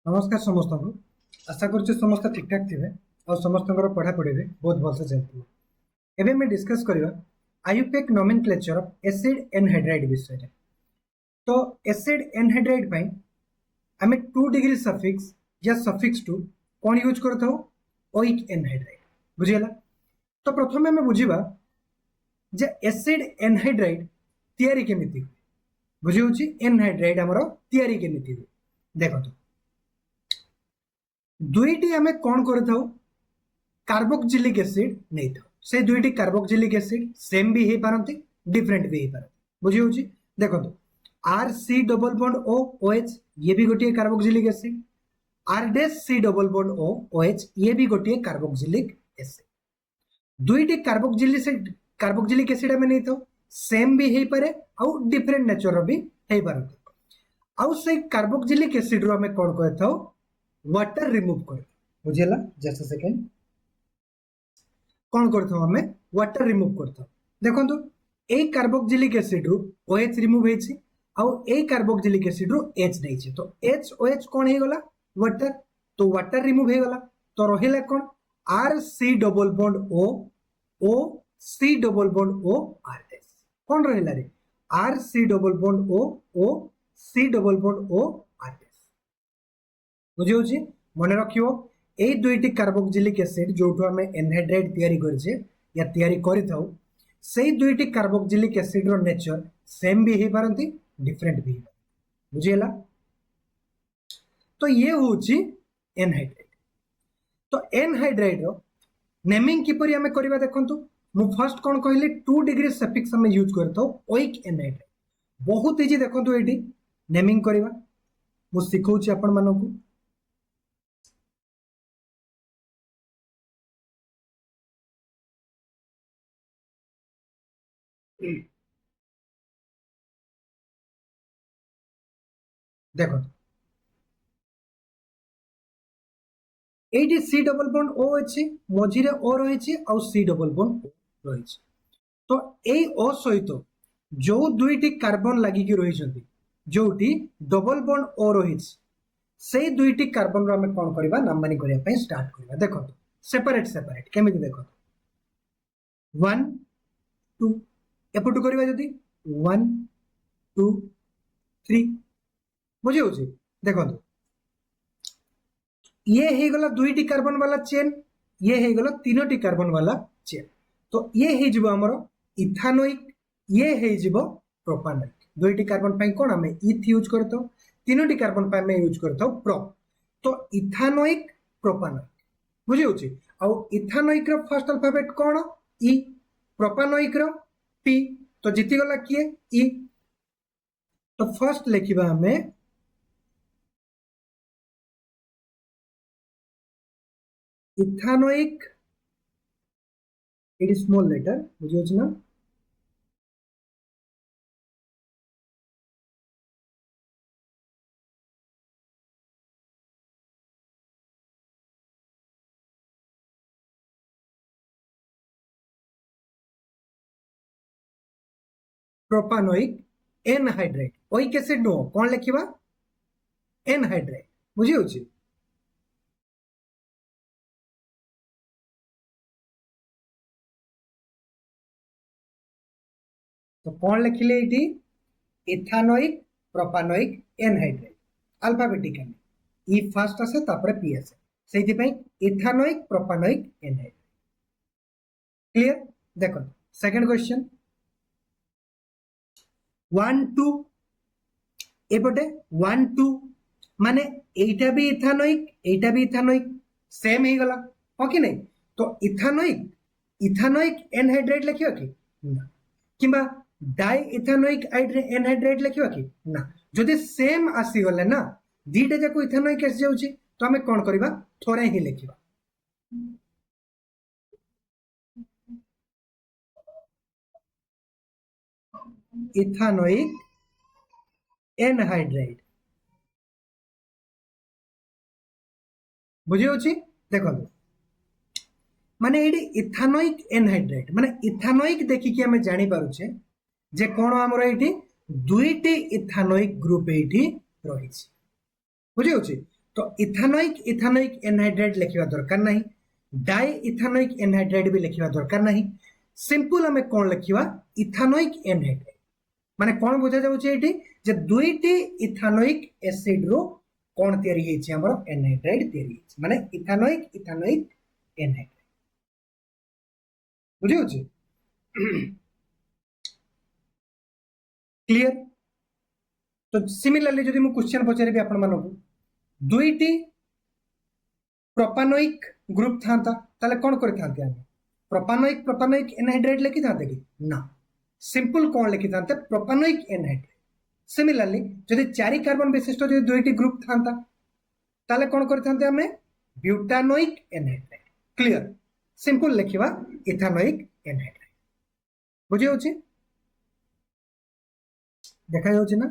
नमस्कार समस्त को आशा करुचे समस्त ठीक ठाक थे और समस्त पढ़ापढ़ी में बहुत भलसे चलती एवं मैं डिस्कस करवा IUPAC nomenclature of acid anhydride विषय। तो एसिड एनहाइड्राइड पे आम 2 डिग्री सफिक्स या सफिक्स टू कौन यूज करता ओइक एनहाइड्राइड बुझीगला। तो प्रथम आम बुझा जे एसिड एनहाइड्राइड तैयारी केमिति हुए बुझी एनहाइड्राइड आमर तैयारी केमिति हुए देखो दुईटी आम कौन करता कार्बोक्सिलिक एसिड नहीं था से दुईटी कार्बोक्सिलिक एसिड सेम भी हो पारती डिफरेंट भी हो पारती बुझी देखो R C double bond O O H ये भी गोटे carboxylic acid R dash C double bond O O H ये भी गोटे कार्बोक्सिलिक एसिड दुईटी कार्बोक्सिलिक एसिड आम नहीं था सेम भी हो पारे आउ डिफरेंट नेचर भी हो पारती आउ से कार्बोक्सिलिक एसिड रो आम कौन करता वाटर रिमूव कर बुझेला जस्ट सेकेंड कौन करता हमें वाटर रिमूव करता देखो ए कार्बोक्सिलिक एसिड रु OH रिमूव होइछि आउ ए कार्बोक्सिलिक एसिड रु H नहीं तो H OH कौन हो गला वाटर तो वाटर रिमूव हो गला तो रहिला कौन R C double bond O O C double bond O R dash कौन रहिला रे R C double bond O O C double bond O R dash बुझे मन रखियो ए दुईटी कार्बोक्सिलिक एसिड जो आम एनहाइड्राइड तैयारी करछे या तैयारी करिथाउ से दुईटी कार्बोक्सिलिक एसिड रो नेचर सेम भी हो पारती डिफरेंट भी बुझीगला। तो ये होची एनहाइड्राइड। तो एनहाइड्राइड रो नेमिंग किपरि आम करबा देखंतु मु फर्स्ट कोन कहले 2 डिग्री सफिक्स आम यूज करथौ ओइक एनहाइड्राइड बहुत इजी देखंतु एटी नेमिंग करबा मु सिखौची आपण मानकु देखो ये सी डबल बॉन्ड ओ अच्छी मझीरे ओ रही आउ सी डबल बॉन्ड ओ रही तो ये ओ सहित जो दुईटी कार्बन लगिकी रही जोटी डबल बॉन्ड ओ रही से दुईटी कार्बन रो आम कौन करबा नामबानी करबा स्टार्ट करबा देखो सेपरेट सेपरेट केमिति देखो 1 2 एपटू करबा जदी 1 2 3 बुझे होची देखो ये हो गला दुईटी कार्बन वाला चेन ये हो गला तीनोटी कार्बन वाला चेन तो ये हो जिवो हमर इथानोइक ये हो जिवो प्रोपानोइक दुईटी कार्बन पई कोन हमें इथ यूज करतो तीनोटी कार्बन पई हमें यूज करतो प्रो तो इथानोइक प्रोपानोइक बुझे होची आ इथानोइक रो फर्स्ट अल्फाबेट कोन ई प्रोपानोइक रो पी तो जीती गला किए ई तो फर्स्ट लिखिबा हमें ethanoic it is small letter बुझे होची ना प्रोपानोइक एनहाइड्राइड ओइक एसिड नो कौन लिखिबा एनहाइड्राइड बुझे होची तो कौन लिखिले इटी ethanoic propanoic anhydride alphabetically E first आसे तापरे पी आसे सेति पई इथानोइक प्रोपानोइक एनहाइड्राइड क्लियर देखो सेकंड क्वेश्चन 1 2 एपटे 1 2 माने एटा भी इथानोइक सेम ही गला हो कि नहीं तो इथानोइक एनहाइड्राइड लिखियो कि ना किबा डाई इथानोइक एनहाइड्राइड लिखियो कि ना जदि सेम आसी गले ना दीटा जाको इथानोइक आसी जाउची तो हमें कोन करबा थोड़े ही लिखिबा इथानोइक एनहाइड्राइड बुझी होची देखो माने एडी इथानोइक एनहाइड्राइड माने इथानोइक देखि कि हमें जानि पारुछे जे कोन हमर एठी दुईटी इथानोइक ग्रुप एठी रहिछि बुझी होची तो इथानोइक इथानोइक एनहाइड्राइड लिखा दरकार नहीं, डाई इथानोइक एनहाइड्राइड भी लिखा दरकार नहीं, सिंपल आम कौन लिखा इथानोइक एनहाइड्राइड माने कौन बुझा जाउछि एठी जे दुईटी इथानोइक एसिड रो कौन तयारी हेछि हमर एनहाइड्राइड तयारी हेछि माने इथानोइक इथानोइक एनहाइड्राइड बुझी होछि क्लियर। तो सिमिलरली जदि मु क्वेश्चन पचारिबि आपण मानको दुईटी प्रोपानोइक ग्रुप थांता ताले कौन करि थांते हम प्रोपानोइक प्रोपानोइक एनहाइड्राइड लिखि थांते कि ना सिंपल कौन लिखि थांते प्रोपानोइक एनहाइड्राइड। सिमिलरली जदि 4 कार्बन विशिष्ट जदि दुईटी ग्रुप थांता ताले कौन करि थांते हमें ब्यूटानोइक एनहाइड्राइड। क्लियर सिंपल लिखिबा इथानोइक एनहाइड्राइड बुझी होछि देखा जाउछि ना।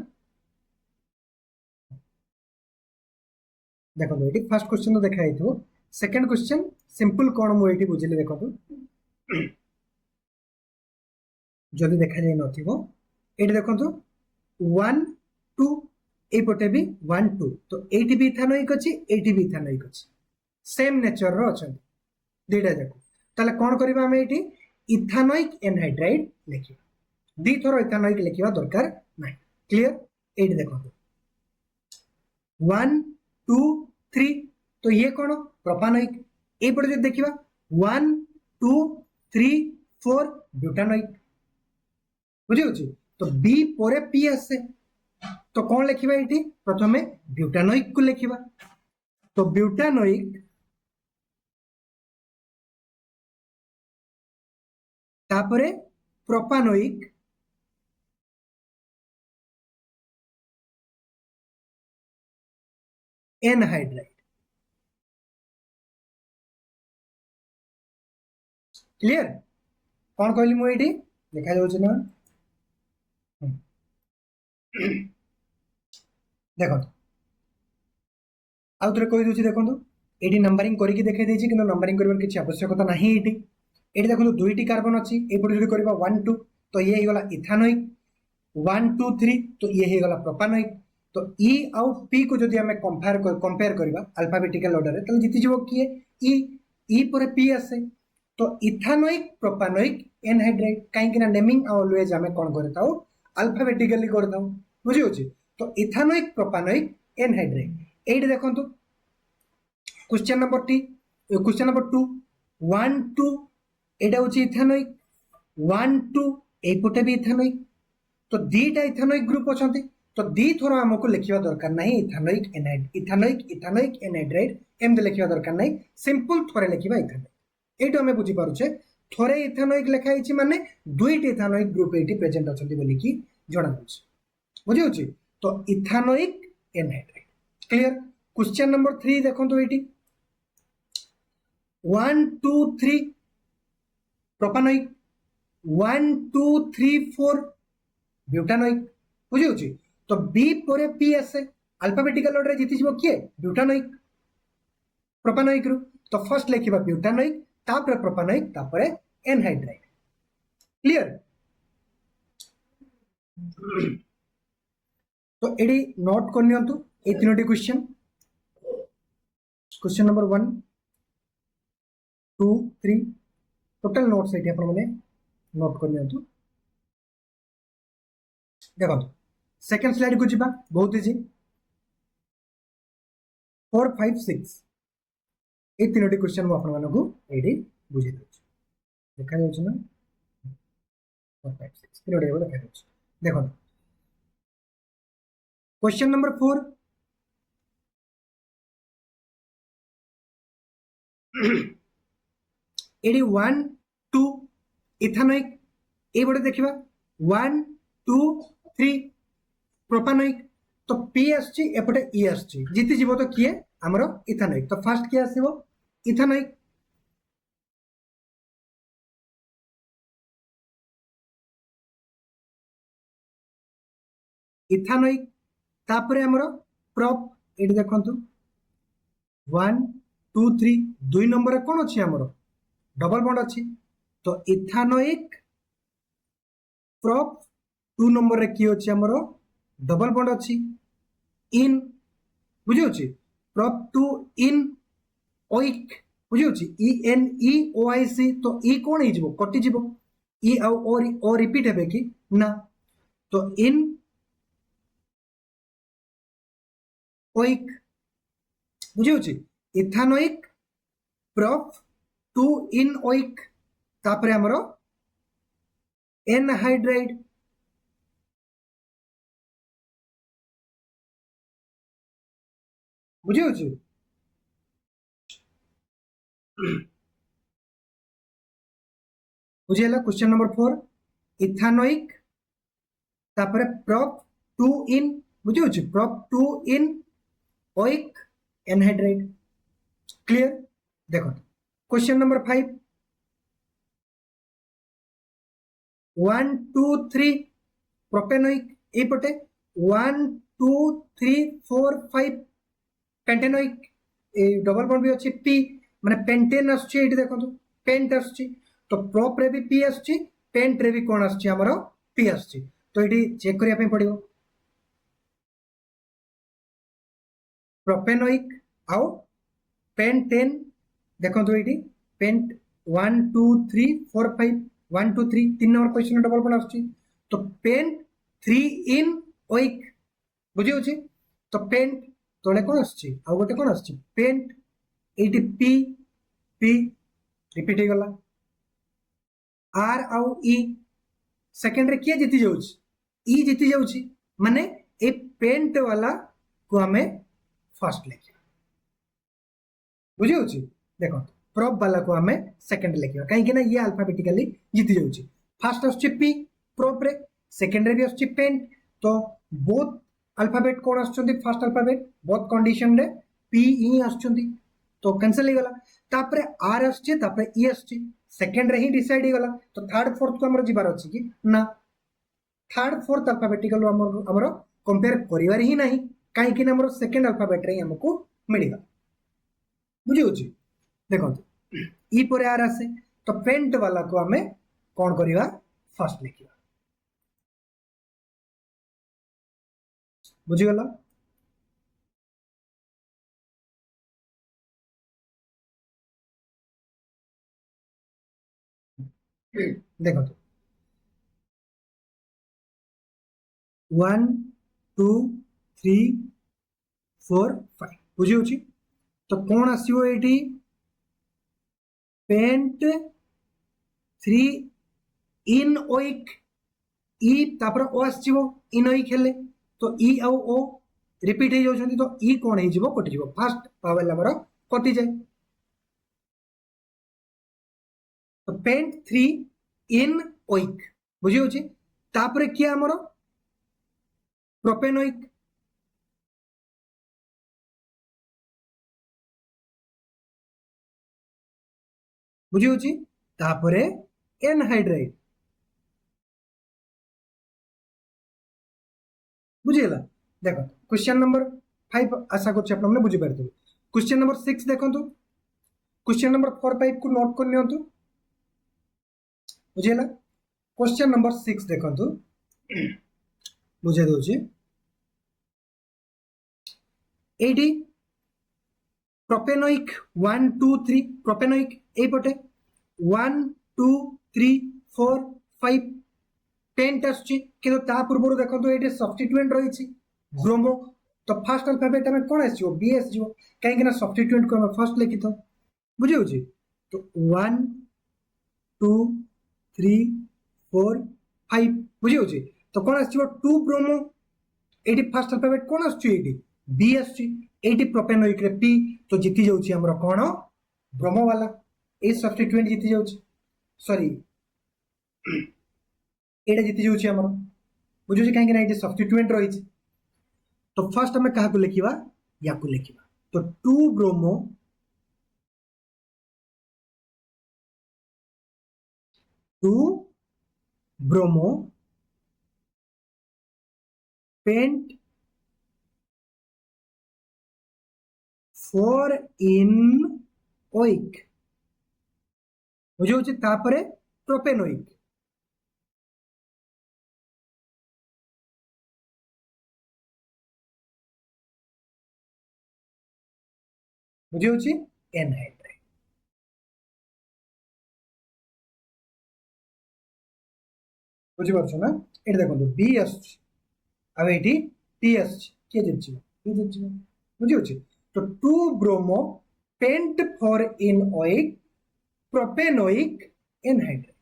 देखो ये फर्स्ट क्वेश्चन तो देखा थो सेकंड क्वेश्चन सिंपल कौन मुझे बुझे देखो जदि देखा जाए नथिबो एटी देखो 1 2 एपटे भी 1 2 तो एटी भी इथानोइक अछि एटी भी इथानोइक अछि सेम नेचर रो अछि दुईटा जाको ताले कौन करबा हम एटी इथानोइक एनहाइड्राइड लिखिबा दी थरो इथानोइक लिखिबा दरकार नै। क्लियर एटी देखो 1 2 3 तो ये कौन प्रोपानोइक एपटे जो देखिबा 1 2 3 4 ब्यूटानोइक बुझी होछि तो बी पोरे पी आसे तो कौन लिखिबा एटी प्रथमे ब्यूटानोइक को लिखिबा तो ब्यूटानोइक तापरे प्रोपानोइक एनहाइड्राइड। क्लियर कौन कहली मु एटी देखा जाउछि ना देखो आउ थोड़े कहि दूची देखो एटी नंबरिंग करके देखाई देछि कि नंबरिंग करबार किछि आवश्यकता नाही एटी एटी देखो दुईटी कार्बन अछि एपटे जदि करबा 1 2 तो ये हे गला इथानोइक 1 2 3 तो ये हे गला प्रोपानोइक तो ई आउ पी को जदि हमें कंपेयर करबा अल्फाबेटिकल ऑर्डर रे तो जीति जीवो किए ई परे पी आसे तो इथानोइक प्रोपानोइक एनहाइड्राइड काहे कि ना नेमिंग ऑलवेज हमें कोन करताउ अल्फाबेटिकली करताउ बुझी होछि तो इथानोइक प्रोपानोइक एनहाइड्राइड एटी देखंतु क्वेश्चन नंबर 2 1 2 एटा होछि इथानोइक 1 2 एपटे भी इथानोइक तो दीटा इथानोइक ग्रुप अछंती तो दी थोड़ा हमको लिखिबा दरकार नहीं इथानोइक इथानोइक एनहाइड्राइड एमदे लिखिबा दरकार नहीं सिंपल थोड़े लिखिबा इथानोइक एटो हमें बुझी पारुछे थोड़े इथानोइक लिखा हिची माने दुईटी इथानोइक ग्रुप एटी प्रेजेंट अछंती बोली की जणा होछि बुझी होछि तो ethanoic anhydride. Clear question number 3 देखो तो एटी 1 2 3 प्रोपानोइक 1 2 3 4 ब्यूटानोइक बुझी होछि तो बी पोरे पी आसे अल्फाबेटिकल ऑर्डर जीति जीवो किए ब्यूटानोइक प्रोपानोइक रु तो फर्स्ट लिखिबा ब्यूटानोइक तापर प्रोपानोइक तापर एनहाइड्राइड। क्लियर तो एडी नोट करनियंतु ए तीनोटी question question number 1 2 3 total notes एटी आपण माने नोट करनियंतु देखो सेकंड स्लाइड को जीवा बहुत इजी 4 5 6 ए तीनोटी क्वेश्चन मु आपण मानकु एडी बुझे दउछ देखा जाउछ ना 4 5 6 तीनोटी एबो देखा जाउछ देखो क्वेश्चन नंबर 4 एडी 1 2 इथानोइक ए बडे देखिबा 1 2 3 प्रोपानोइक तो पी आछी एपटे ई आछी जीति जीवो तो किए हमरो इथानोइक तो फर्स्ट किए आसीबो इथानोइक इथानोइक तापरे हमरो प्रोप एडी देखंतु 1 2 3 2 नंबर कोन अछि हमरो डबल बॉन्ड अछि तो इथानोइक प्रोप 2 नंबर रे की अछि हमरो डबल बॉन्ड अछि इन बुझी होछि prop 2 in oic बुझी होची ENEOIC तो ई कोन हे जिवो कटि जिवो ई ओ रिपीट हेबे कि ना तो इन ओइक बुझी होची इथानोइक prop 2 in oic तापरे हमरो एनहाइड्राइड बुझी होची बुझेला क्वेश्चन नंबर 4 इथानोइक तापरे prop 2 in बुझी होची prop 2 in oic anhydride clear देखो क्वेश्चन नंबर 5 1 2 3 प्रोपेनोइक एपटे 1 2 3 4 5 पेंटेनोइक ए डबल बॉन्ड भी अछि पी माने पेंटेन आछी एठी देखंतु पेंट आछी तो प्रोप रे भी पी आछी पेंट रे भी कोन आछी हमरो पी आछी तो एठी चेक करिया पे पड़ियो प्रोपेनोइक आउ पेंटेन देखंतु एठी पेंट 1 2 3 4 5 1 2 3 तीन नंबर क्वेश्चन डबल बॉन्ड आछी तो पेंट 3 इन ओइक बुझी होची तो पेंट तोले कोन आछी आ गोटे कोन आछी पेंट एटी पी पी रिपीट हो गला आर आउ ई सेकंड रे किए जीति जाउची ई जीति जाउची माने ए पेंट वाला को हमें फर्स्ट लिखिया बुझी होची देखो प्रोप वाला को हमें सेकंड लिखिया काहे कि ना ये अल्फाबेटिकली जीति जाउची फर्स्ट आछी पी प्रोप रे सेकंड रे भी आछी पेंट तो बोथ अल्फाबेट कोन आछछंती फर्स्ट अल्फाबेट बोथ कंडीशन रे पी ई आछछंती तो कैंसिल हो गला तापरे आर आछछी तापरे ई आछछी सेकंड रे ही डिसाइड हो गला तो थर्ड फोर्थ को हमर जिबार अछि कि ना थर्ड फोर्थ अल्फाबेटिकल हमर कंपेयर करिवार ही नाही काहे कि हमर सेकंड अल्फाबेट रे हमको मिलिगा बुझी होची देखो ई परे आर आसे तो पेंट वाला को हमें कोन करिवा फर्स्ट लिखिवा बुझी गला देखो 1 2 3 4 5 बुझी होची तो कोन आसीबो एठी पेंट 3 इन ओइक ई तापर ओ आसीबो इन ओइक हेले तो ई आ ओ रिपीट हे जाउछंती तो ई कोन हे जिवो कटि जिवो फर्स्ट पावल हमर कटि जाय तो पेंट 3 इन ओइक बुझी होची तापर किया हमर प्रोपेनोइक बुझी होची तापरे एनहाइड्राइड बुझीला देखो क्वेश्चन नंबर 5 आशा करछि आपण ने बुझी पारथि क्वेश्चन नंबर 6 देखंतु क्वेश्चन नंबर 4 5 को नोट कर नियंतु बुझीला क्वेश्चन नंबर 6 देखंतु बुझे दोछि एडी प्रोपेनोइक 1 2 3 प्रोपेनोइक ए पटे 1 2 3 4 5 पेंट आछी किंतु ता पूर्व देखो ये सब्स्टिट्यूएंट रही ब्रोमो तो फर्स्ट अल्फाबेट में कौन आसो बी आसो कहीं सब्स्टिट्यूएंट को फर्स्ट लिखि तो बुझी होची तो 1 2 3 4 5 बुझी होची तो कौन आसो 2 ब्रोमो एटी फर्स्ट अल्फाबेट कौन आसो एटी बी आसो एटी प्रोपेनोइक रे पी तो जीति जाउची हमर कोन ब्रोमो वाला ए सब्स्टिट्यूएंट जीति जाउची सॉरी एटा जीति जाउची हमर बुझुची काहे कि ना ये सब्स्टिट्यूएंट रही तो फर्स्ट हमें कहा को लिखिवा या को लिखिवा तो 2 bromo 2 bromo pent 4 en oic बुझुची तापरे प्रोपेनोइक बुझी होची एनहाइड्राइड। बुझी पारछो ना एटा देखो बी आसुची अब एटी टी आसुची के जितची बी जितची बुझी होची तो 2 bromo pent four enoic propenoic anhydride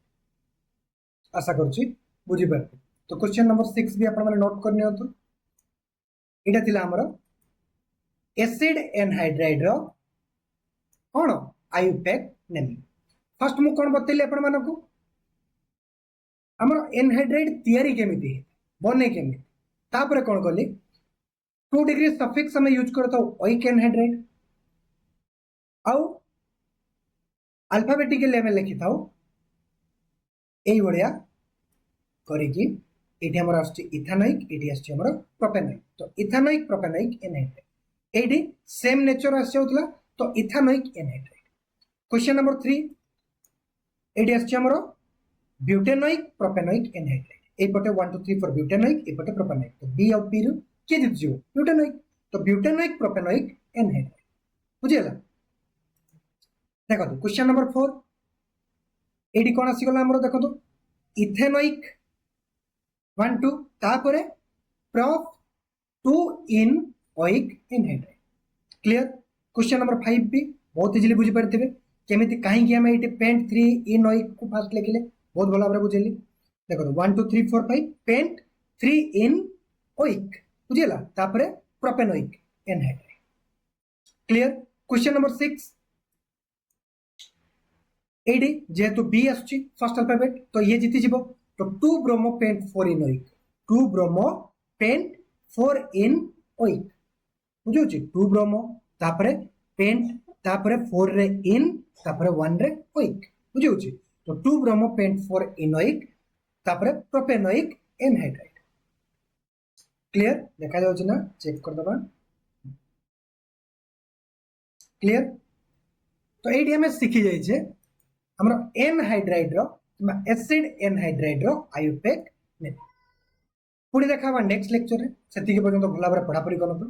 आशा करूची बुझी पारबे। तो क्वेश्चन नंबर 6 भी आपण माने नोट करनी होतो एटा थिला हमर एसिड एनहाइड्राइड रो कोन आयुपेक नेमी। फर्स्ट मु कोन बतेली आपण मानको हमर एनहाइड्राइड तयारी केमिति बने केमिति तापर कोन कली 2 डिग्री सफिक्स हम यूज करतो ओइक एनहाइड्राइड आउ अल्फाबेटिकली हम लिखि थाउ एई बढिया करिकि एठी हमर आछि इथानोइक एठी आछि हमर प्रोपेनोइक तो इथानोइक प्रोपेनोइक एनहाइड्राइड एठी सेम नेचर आछि होतला तो इथानोइक एनहाइड्राइड। क्वेश्चन नंबर 3 एठी आछि हमर ब्यूटेनोइक प्रोपेनोइक एनहाइड्राइड ए पटे 1 2 3 4 ब्यूटेनोइक ए पटे प्रोपेनोइक तो बी और पी रु के जित जिवो ब्यूटेनोइक तो ब्यूटेनोइक प्रोपेनोइक एनहाइड्राइड बुझियला। देखो क्वेश्चन नंबर 4 एडी कोन आसी गला हमरो देखो इथेनोइक 1 2 तापरे prop 2 ynoic anhydride clear. Question number 5 भी बहुत इजीली बुझी परथिबे केमिति काहे कि हम एटी पेंट 3 इन ओइक को फास्ट लिखले बहुत भला भाबरे बुझेली। देखो 1 2 3 4 5 पेंट 3 इन ओइक बुझियला तापरे propenoic anhydride clear. Question number 6 एडी जेहेतु बी आसुची फर्स्ट अल्फाबेट तो ये जीती जीवो तो 2 bromo pent 4 en oic 2 bromo pent 4 en oic बुझुची 2 ब्रोमो तापरे पेंट तापरे 4 रे इन तापरे 1 रे ओइक बुझुची तो 2 ब्रोमो पेंट 4 इन ओइक तापरे प्रोपेनोइक एनहाइड्राइड क्लियर देखा जाउची ना चेक कर दबा क्लियर। तो एडी हमें सीखी जाई छे हमरो एनहाइड्राइड रो किबा एसिड एनहाइड्राइड रो आयुपेक ने पुणी देखा नेक्स्ट लेक्चर रे सेति के पर्यंत भला भाबरे पढा पढी करनतो।